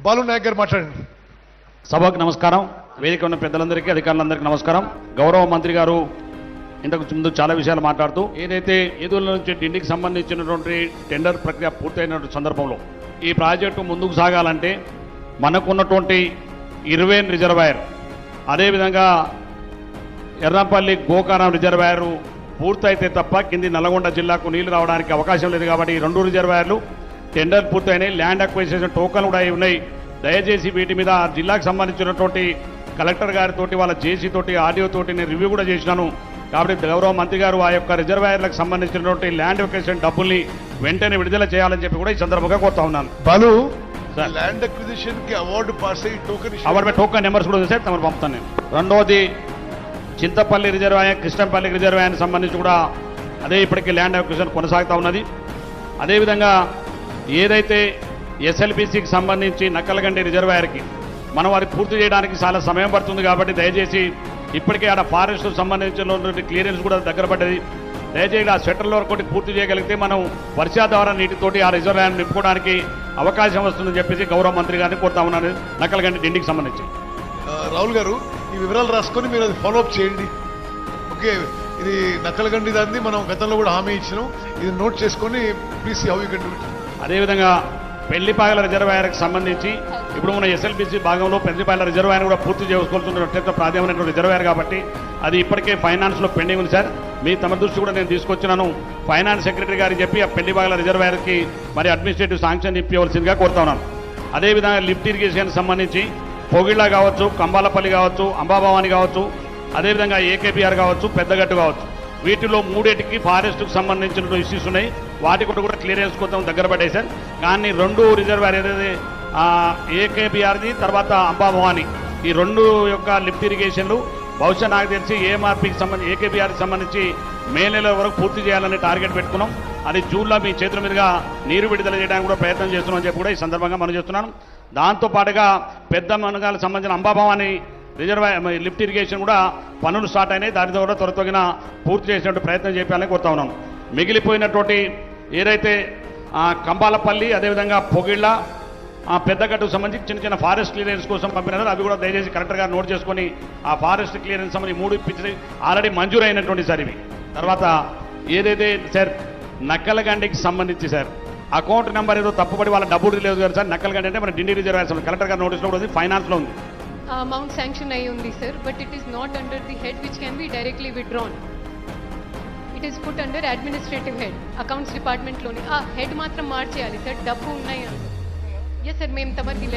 బాలు నాయక్ గారు మాట్లాడండి. సభకు నమస్కారం. వేదిక ఉన్న పెద్దలందరికీ అధికారులందరికీ నమస్కారం. గౌరవ మంత్రి గారు ఇంతకు ముందు చాలా విషయాలు మాట్లాడుతూ ఏదైతే ఏదోల నుంచి ఢిల్లీకి సంబంధించినటువంటి టెండర్ ప్రక్రియ పూర్తయినటువంటి సందర్భంలో ఈ ప్రాజెక్టు ముందుకు సాగాలంటే మనకున్నటువంటి 20 రిజర్వాయర్, అదేవిధంగా ఎర్రంపల్లి గోకారం రిజర్వాయర్ పూర్తయితే తప్ప కింది నల్గొండ జిల్లాకు నీళ్లు రావడానికి అవకాశం లేదు. కాబట్టి ఈ 2 రిజర్వాయర్లు టెండర్ పూర్తయినాయి. ల్యాండ్ అక్వైజిషన్ టోకన్లు కూడా ఉన్నాయి. దయచేసి వీటి మీద జిల్లాకు సంబంధించినటువంటి కలెక్టర్ గారితో వాళ్ళ జేసీ తోటి ఆడియో తోటి నేను రివ్యూ కూడా చేసినాను. కాబట్టి గౌరవ మంత్రి గారు ఆ యొక్క రిజర్వాయర్లకు సంబంధించినటువంటి ల్యాండ్ అక్వైజిషన్ డబ్బుల్ని వెంటనే విడుదల చేయాలని చెప్పి కూడా ఈ సందర్భంగా కోరుతా ఉన్నాను. బాలు, ల్యాండ్ అక్విజిషన్ కి అవార్డు పాస్ అయ్యి టోకన్ నెంబర్స్ కూడా సార్ తమరు పంపుతాను నేను. రెండవది చింతపల్లి రిజర్వాయర్, కృష్ణంపల్లి రిజర్వాయర్కి సంబంధించి కూడా అదే ఇప్పటికీ ల్యాండ్ అక్విజిషన్ కొనసాగుతూ ఉన్నది. అదేవిధంగా ఏదైతే ఎస్ఎల్బిసికి సంబంధించి నక్కలగండి రిజర్వాయర్కి మనం వారికి పూర్తి చేయడానికి చాలా సమయం పడుతుంది. కాబట్టి దయచేసి ఇప్పటికే ఆడ ఫారెస్ట్ సంబంధించిన క్లియరెన్స్ కూడా దగ్గర పడ్డది. దయచేసి ఆ షట్టర్ల వరకు పూర్తి చేయగలిగితే మనం వర్షాధార నీటితోటి ఆ రిజర్వాయర్ నింపుకోవడానికి అవకాశం వస్తుందని చెప్పేసి గౌరవ మంత్రి గారిని కోరుతా ఉన్నాను. నక్కలగండి డిండికి సంబంధించి రాహుల్ గారు ఈ వివరాలు రాసుకొని మీరు అది ఫాలోఅప్ చేయండి. ఓకే, ఇది నక్కలగండి దాన్ని మనం గతంలో కూడా హామీ ఇచ్చినాం. ఇది నోట్ చేసుకొని please how you can do it. అదేవిధంగా పెళ్లిపాగల రిజర్వాయర్కి సంబంధించి ఇప్పుడు మన ఎస్ఎల్బిసి భాగంలో పెళ్లిపాగల రిజర్వాయర్ కూడా పూర్తి చేసుకోవాల్సిన అత్యంత ప్రాధాన్యమైనటువంటి రిజర్వాయర్ కాబట్టి అది ఇప్పటికే ఫైనాన్స్లో పెండింగ్ ఉంది సార్. మీ తమ దృష్టి కూడా నేను తీసుకొచ్చినాను. ఫైనాన్స్ సెక్రటరీ గారికి చెప్పి ఆ పెళ్లిపాగల రిజర్వాయర్కి మరి అడ్మినిస్ట్రేటివ్ శాంక్షన్ ఇప్పించవలసిందిగా కోరుతా ఉన్నాను. అదేవిధంగా లిఫ్ట్ ఇరిగేషన్ సంబంధించి పొగిళ్ళ కావచ్చు, కంబాలపల్లి కావచ్చు, అంబాభవాని కావచ్చు, అదేవిధంగా ఏకేబీఆర్ కావచ్చు, పెద్దగట్టు కావచ్చు, వీటిలో 3టికి ఫారెస్ట్కు సంబంధించిన ఇష్యూస్ ఉన్నాయి. వాటి కూడా క్లియరెన్స్ కోసం దగ్గర పడ్డాయి సార్. కానీ 2 రిజర్వాయర్ ఏదైతే ఏకేబీఆర్ది తర్వాత అంబాభవాని ఈ 2 యొక్క లిఫ్ట్ ఇరిగేషన్లు బహుశా నాకు తెలిసి ఏఎంఆర్పీకి సంబంధించి ఏకేబీఆర్కి సంబంధించి మే నెల వరకు పూర్తి చేయాలని టార్గెట్ పెట్టుకున్నాం. అది జూన్లో మీ చేతుల మీదుగా నీరు విడుదల చేయడానికి కూడా ప్రయత్నం చేస్తున్నాం అని చెప్పి కూడా ఈ సందర్భంగా మనం చేస్తున్నాను. దాంతోపాటుగా పెద్ద మనగాలకు సంబంధించిన అంబాభవాని రిజర్వాయర్ లిఫ్ట్ ఇరిగేషన్ కూడా పనులు స్టార్ట్ అయినాయి. దానితో కూడా త్వరతగిన పూర్తి చేసినట్టు ప్రయత్నం చేయాలని కోరుతా ఉన్నాను. మిగిలిపోయినటువంటి ఏదైతే కంబాలపల్లి, అదేవిధంగా పొగిళ్ళ, పెద్దగట్టుకు సంబంధించి చిన్న చిన్న ఫారెస్ట్ క్లియరెన్స్ కోసం పంపినారు. అవి కూడా దయచేసి కలెక్టర్ గారు నోట్ చేసుకొని ఆ ఫారెస్ట్ క్లియరెన్స్ సంబంధించి 3 ఇప్పించి ఆల్రెడీ మంజూరు అయినటువంటి సార్ ఇవి. తర్వాత ఏదైతే సార్ నక్కలగండికి సంబంధించి సార్ అకౌంట్ నెంబర్ ఏదో తప్పుపడి వాళ్ళ డబ్బులు లేదు కదా సార్. నక్కలగండి అంటే మన డిండి రిజర్వాయర్ కలెక్టర్ గారు నోటీస్లో కూడా ఉంది, ఫైనాన్స్లో ఉంది. Amount sanction ayi undi sir, but it is not under the head which can be directly withdrawn. It is put under administrative head, accounts department loni. Head matram marcheyali sir, dabbu unnai antu. Yes sir, mem tamarki